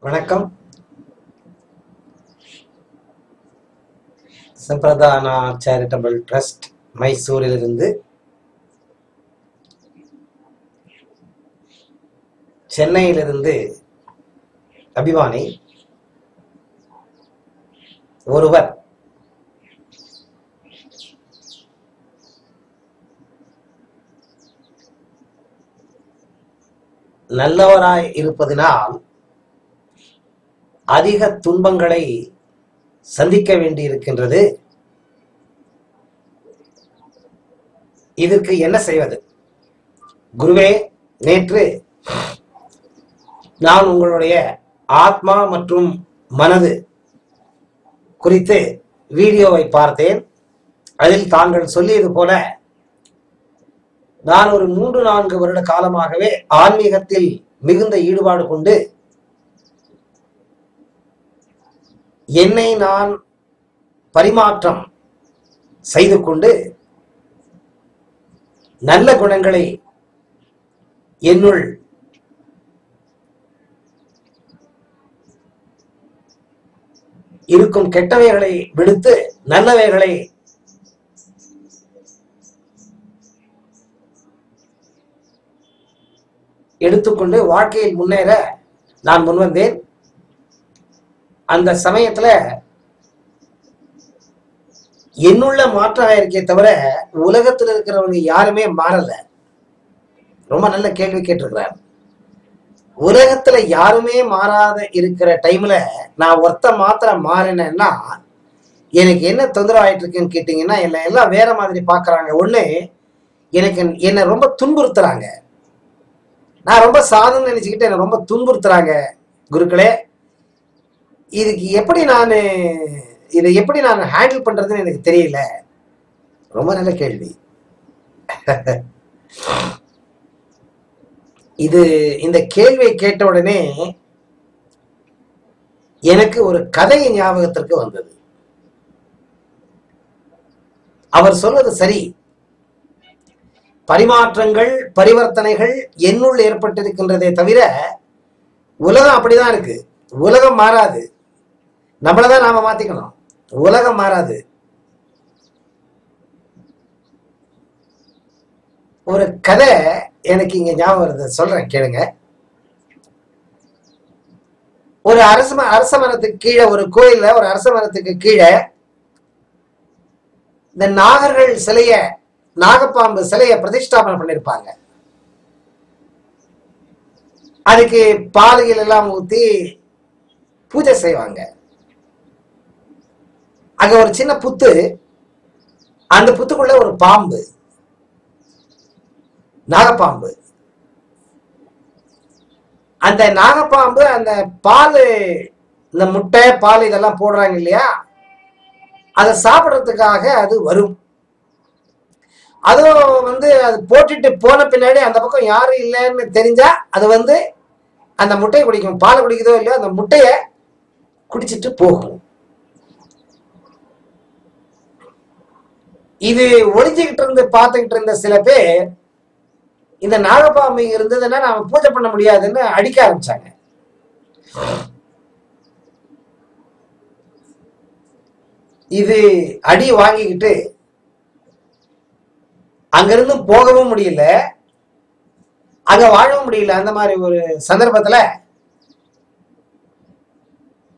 வணக்கம். சம்பிரதானா charitable trust மைசூரிலிருந்து சென்னையிலிருந்து அபிமானி ஒருவர் நல்லவராய் இருப்பதினால் அதிக துன்பங்களை சந்திக்க வேண்டியிருக்கின்றது. இதற்கு என்ன செய்வது? குருவே, நேற்று நான் உங்களுடைய ஆத்மா மற்றும் மனது குறித்து வீடியோவை பார்த்தேன். அதில் தாங்கள் சொல்லியது போல நான் ஒரு 3-4 வருட காலமாகவே ஆன்மீகத்தில் மிகுந்த ஈடுபாடு கொண்டு என்னை நான் பரிமாற்றம் செய்து கொண்டு நல்ல குணங்களை என்னுள் இருக்கும் கெட்டவைகளை விடுத்து நல்லவைகளை எடுத்துக்கொண்டு வாழ்க்கையில் முன்னேற நான் முன்வந்தேன். அந்த சமயத்துல என்னுள்ள மாற்றம் இருக்கே தவிர உலகத்துல இருக்கிறவங்க யாருமே மாறல. ரொம்ப நல்ல கேள்வி கேட்டிருக்கிறார். உலகத்துல யாருமே மாறாத இருக்கிற டைம்ல நான் ஒருத்த மாத்திரம் மாறினேன்னா எனக்கு என்ன தொந்தரவு ஆயிட்டு இருக்குன்னு கேட்டீங்கன்னா, எல்லாம் வேற மாதிரி பாக்குறாங்க. ஒண்ணு, என்னை ரொம்ப துன்புறுத்துறாங்க. நான் ரொம்ப சாதனை நினைச்சுக்கிட்டு என்னை ரொம்ப துன்புறுத்துறாங்க. குருக்களே, இதை எப்படி நான் ஹேண்டில் பண்றதுன்னு எனக்கு தெரியல. ரொம்ப நல்ல கேள்வி. இந்த கேள்வியை கேட்ட உடனே எனக்கு ஒரு கதை ஞாபகத்திற்கு வந்தது. அவர் சொல்வது சரி. பரிமாற்றங்கள், பரிவர்த்தனைகள் என்னுள் ஏற்பட்டிருக்கின்றதே தவிர உலகம் அப்படிதான் இருக்கு. உலகம் மாறாது. நம்மளதான் நாம மாத்திக்கணும். உலகம் மாறாது. ஒரு கதை எனக்கு இங்க ஞாபகம் வருது, சொல்றேன் கேளுங்க. ஒரு அரச மரத்துக்கு கீழே, ஒரு கோயில்ல ஒரு அரச மரத்துக்கு கீழே இந்த நாகப்பாம்பு சிலைய பிரதிஷ்டாபனை பண்ணிருப்பாங்க. அதுக்கு பாலையில் எல்லாம் ஊத்தி பூஜை செய்வாங்க. அங்க ஒரு சின்ன புத்து, அந்த புத்துக்குள்ள ஒரு பாம்பு, நாகப்பாம்பு. அந்த நாகப்பாம்பு அந்த பால், இந்த முட்டை பால் இதெல்லாம் போடுறாங்க இல்லையா, அதை சாப்பிட்றதுக்காக அது வரும். அதுவும் அது போட்டுட்டு போன பின்னாடி அந்த பக்கம் யாரும் இல்லைன்னு தெரிஞ்சா அது அந்த முட்டையை குடிக்கும். பாலை குடிக்குதோ இல்லையோ அந்த முட்டைய குடிச்சிட்டு போகும். இது ஒளிஞ்சுக்கிட்டு இருந்து பார்த்துக்கிட்டு இருந்த சில பேர் இந்த நாகப்பாம்பு இருந்ததுன்னா நாம பூஜை பண்ண முடியாதுன்னு அடிக்க ஆரம்பிச்சாங்க. இது அடி வாங்கிக்கிட்டு அங்கிருந்து போகவும் முடியல, அங்க வாழவும் முடியல. அந்த மாதிரி ஒரு சந்தர்ப்பத்துல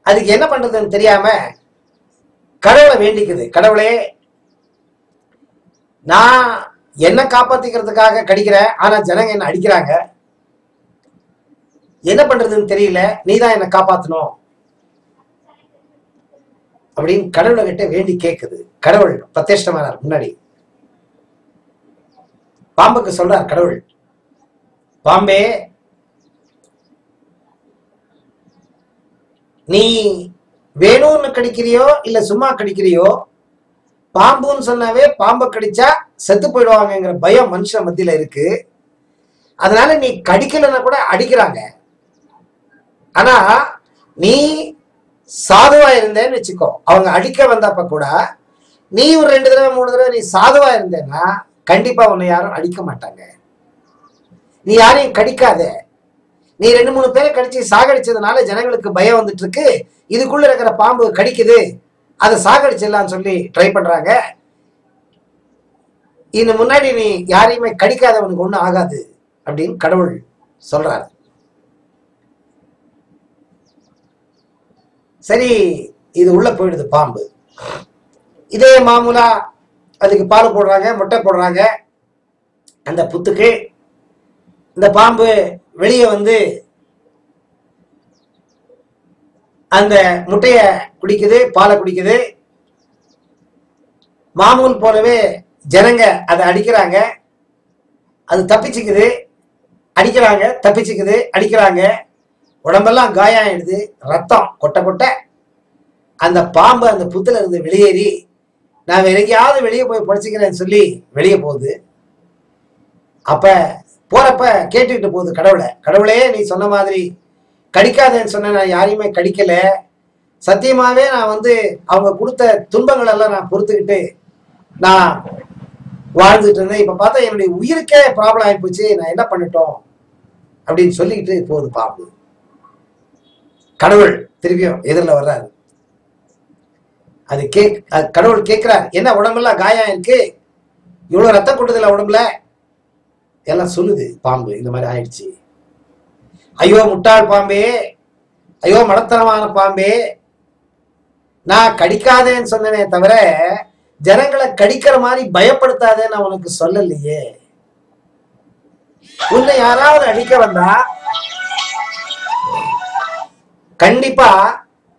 அதுக்கு என்ன பண்றதுன்னு தெரியாம கடவுளை வேண்டிக்குது. கடவுளே, நான் என்ன காப்பாத்திக்கிறதுக்காக கடிக்கிறேன், ஆனா ஜனங்க என்ன அடிக்கிறாங்க, என்ன பண்றதுன்னு தெரியல, நீதான் என்ன காப்பாத்தணும் அப்படின்னு கடவுளை கிட்ட வேண்டி கேக்குது. கடவுள் பிரத்யட்சமானார் முன்னாடி. பாம்புக்கு சொல்றார் கடவுள், பாம்பே, நீ வேணும்னு கடிக்கிறியோ இல்ல சும்மா கடிக்கிறியோ, பாம்புன்னு சொன்னாவே பாம்பை கடிச்சா செத்து போயிடுவாங்கங்கிற பயம் மனுஷன் மத்தியில இருக்கு. அதனால நீ கடிக்கலன்னா கூட அடிக்கிறாங்க. ஆனா நீ சாதுவா இருந்தேன்னு வச்சுக்கோ, அவங்க அடிக்க வந்தப்ப கூட நீ ஒரு 2 தடவை 3 தடவை நீ சாதுவா இருந்தேன்னா கண்டிப்பா உன்னை யாரும் அடிக்க மாட்டாங்க. நீ யாரையும் கடிக்காத. நீ 2-3 பேரை கடிச்சு சாகடிச்சதுனால ஜனங்களுக்கு பயம் வந்துட்டு இருக்கு, இதுக்குள்ள இருக்கிற பாம்பு கடிக்குது, அதை சாகடிச்சிடலான்னு சொல்லி ட்ரை பண்றாங்க. இந்த முன்னாடி நீ யாரையுமே கடிக்காதவனுக்கு ஒண்ணும் ஆகாது அப்படின்னு கடவுள் சொல்றாரு. சரி, இது உள்ள போயிடுது பாம்பு. இதே மாமூலா அதுக்கு பால் போடுறாங்க, முட்டை போடுறாங்க. அந்த புத்துக்கு இந்த பாம்பு வெளியே வந்து அந்த முட்டைய குடிக்குது, பாலை குடிக்குது. மாமூல் போலவே ஜனங்க அதை அடிக்கிறாங்க, அது தப்பிச்சுக்குது, அடிக்கிறாங்க, தப்பிச்சுக்குது, அடிக்கிறாங்க. உடம்பெல்லாம் காயம் ஆயிடுது, ரத்தம் கொட்ட கொட்ட. அந்த பாம்பு அந்த புத்துல இருந்து வெளியேறி நான் வேற எங்கேயாவது வெளியே போய் படிச்சுக்கிறேன்னு சொல்லி வெளியே போகுது. அப்ப போறப்ப கேட்டுக்கிட்டு போகுது கடவுளை, கடவுளே நீ சொன்ன மாதிரி கடிக்காதேன்னு சொன்ன, நான் யாரையுமே கடிக்கல, சத்தியமாவே நான் வந்து அவங்க கொடுத்த துன்பங்கள் எல்லாம் நான் பொறுத்துக்கிட்டு நான் வாழ்ந்துட்டு இருந்தேன். இப்ப பார்த்தா என்னுடைய உயிருக்கே ப்ராப்ளம் ஆயிப்போச்சு, நான் என்ன பண்ணிட்டோம் அப்படின்னு சொல்லிக்கிட்டு போகுது பாம்பு. கடவுள் திருப்பியும் எதிரில் வர்றாரு. அது கடவுள் கேட்கிறார், என்ன உடம்பெல்லாம் காயம் இருக்கு, இவ்வளவு ரத்தம் கொட்டுதில்ல உடம்புல, எல்லாம் சொல்லுது பாம்பு இந்த மாதிரி ஆயிடுச்சு. ஐயோ முட்டாள் பாம்பே, ஐயோ மடத்தனமான பாம்பே, நான் கடிக்காதேன்னு சொன்னனே தவிர ஜனங்களை கடிக்கிற மாதிரி பயப்படுத்தாதே நான் உனக்கு சொல்லலையே. உன்னை யாராவது அடிக்க வந்தா கண்டிப்பா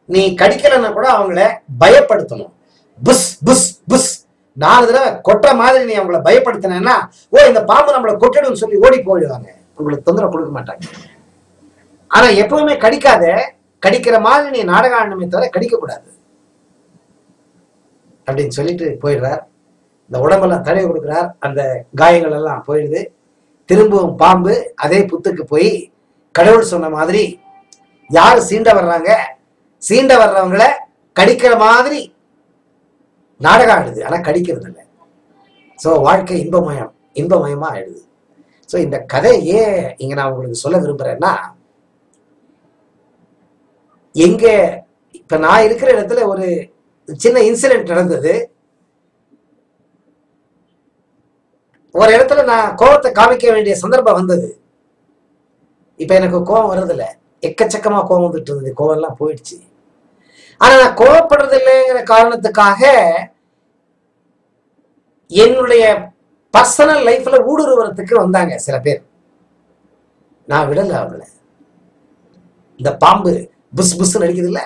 நீ கடிக்கலன்னா கூட அவங்கள பயப்படுத்தணும். புஸ் புஸ் புஸ் 4 தடவை கொட்டுற மாதிரி நீ அவங்கள பயப்படுத்தினா, ஓ இந்த பாம்பு நம்மளை கொட்டிடும் சொல்லி ஓடி போயிடுவாங்க, உங்களுக்கு தொந்தரவு கொடுக்க மாட்டாங்க. ஆனா எப்பவுமே கடிக்காத, கடிக்கிற மாதிரி நீ நாடகம் ஆடணுமே தவிர கடிக்க கூடாது அப்படின்னு சொல்லிட்டு போயிடுறார். இந்த உடம்பெல்லாம் தடவை கொடுக்குறார், அந்த காயங்கள் எல்லாம் போயிடுது. திரும்பவும் பாம்பு அதே புத்துக்கு போய் கடவுள் சொன்ன மாதிரி யாரு சீண்ட வர்றாங்க, சீண்ட வர்றவங்களை கடிக்கிற மாதிரி நாடகம் ஆடுது, ஆனா கடிக்கிறது இல்லை. ஸோ வாழ்க்கை இன்பமயமா ஆயிடுது. ஸோ இந்த கதை ஏன் இங்க நான் உங்களுக்கு சொல்ல விரும்புறேன்னா, எங்க இப்ப நான் இருக்கிற இடத்துல ஒரு சின்ன இன்சிடென்ட் நடந்தது. ஒரு இடத்துல நான் கோபத்தை காமிக்க வேண்டிய சந்தர்ப்பம் வந்தது. இப்ப எனக்கு கோபம் வர்றதில்ல, எக்கச்சக்கமா கோபம் வந்துட்டு இருந்தது, கோபம் எல்லாம் போயிடுச்சு. ஆனா நான் கோபப்படுறது இல்லைங்கிற காரணத்துக்காக என்னுடைய பர்சனல் லைஃப்ல ஊடுருவறதுக்கு வந்தாங்க சில பேர். நான் விடல அவங்கள. இந்த பாம்பு புஸ் புஸ் நடிக்குது இல்ல,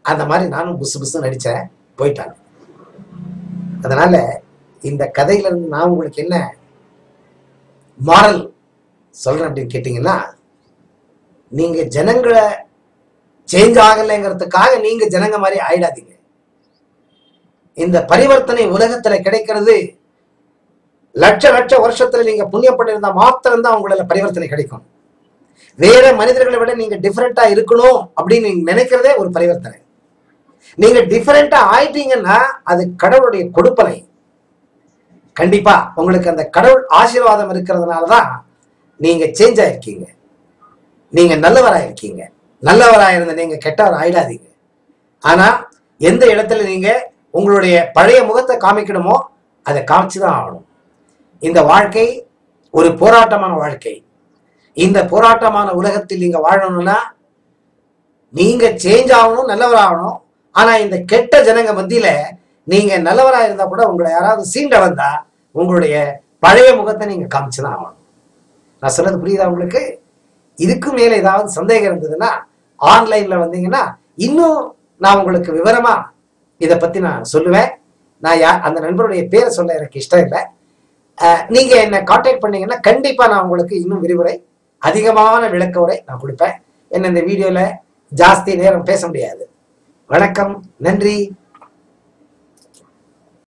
அந்த மாதிரி நானும் புஸ் புஸ் நடிச்சேன், போயிட்டாங்க. அதனால இந்த கதையில இருந்து நான் உங்களுக்கு என்ன மாரல் சொல்றேன் அப்படின்னு கேட்டீங்கன்னா, நீங்க ஜனங்களை சேஞ்ச் ஆகலைங்கிறதுக்காக நீங்க ஜனங்க மாதிரி ஆயிடாதீங்க. இந்த பரிவர்த்தனை உலகத்துல கிடைக்கிறது லட்ச லட்ச வருஷத்துல நீங்க புண்ணியம் பண்ணிருந்தா மாத்திரம்தான் உங்களால பரிவர்த்தனை கிடைக்கும். வேற மனிதர்களை விட நீங்க டிஃபரெண்டா இருக்கணும் அப்படின்னு நீங்க நினைக்கிறதே ஒரு பரிவர்த்தனை. நீங்க டிஃபரெண்டா ஆயிட்டீங்கன்னா அது கடவுளுடைய கொடுப்பனை. கண்டிப்பா உங்களுக்கு அந்த கடவுள் ஆசீர்வாதம் இருக்கிறதுனாலதான் நீங்க சேஞ்ச் ஆயிருக்கீங்க, நீங்க நல்லவராயிருக்கீங்க. நல்லவராயிருந்த நீங்க கெட்டவர் ஆயிடாதீங்க. ஆனா எந்த இடத்துல நீங்க உங்களுடைய பழைய முகத்தை காமிக்கணுமோ அதை காமிச்சுதான் ஆகணும். இந்த வாழ்க்கை ஒரு போராட்டமான வாழ்க்கை. இந்த போராட்டமான உலகத்தில் நீங்க வாழணும்னா நீங்க சேஞ்ச் ஆகணும், நல்லவராகணும். ஆனா இந்த கெட்ட ஜனங்க மத்தியில நீங்க நல்லவரா இருந்தா கூட உங்களை யாராவது சீண்ட வந்தா உங்களுடைய பழைய முகத்தை நீங்க காமிச்சுதான் ஆகணும். நான் சொல்றது புரியுதா உங்களுக்கு? இதுக்கு மேல ஏதாவது சந்தேகம் இருந்ததுன்னா ஆன்லைன்ல வந்தீங்கன்னா இன்னும் நான் உங்களுக்கு விவரமா இதை பத்தி நான் சொல்லுவேன். நான் அந்த நண்பருடைய பேரை சொல்ல எனக்கு இஷ்டம் இல்லை. நீங்க என்ன கான்டாக்ட் பண்ணீங்கன்னா கண்டிப்பா நான் உங்களுக்கு இன்னும் விரிவுரை, அதிகமான விளக்க உரை நான் கொடுப்பேன். என்ன இந்த வீடியோல ஜாஸ்தி நேரம் பேச முடியாது. வணக்கம், நன்றி.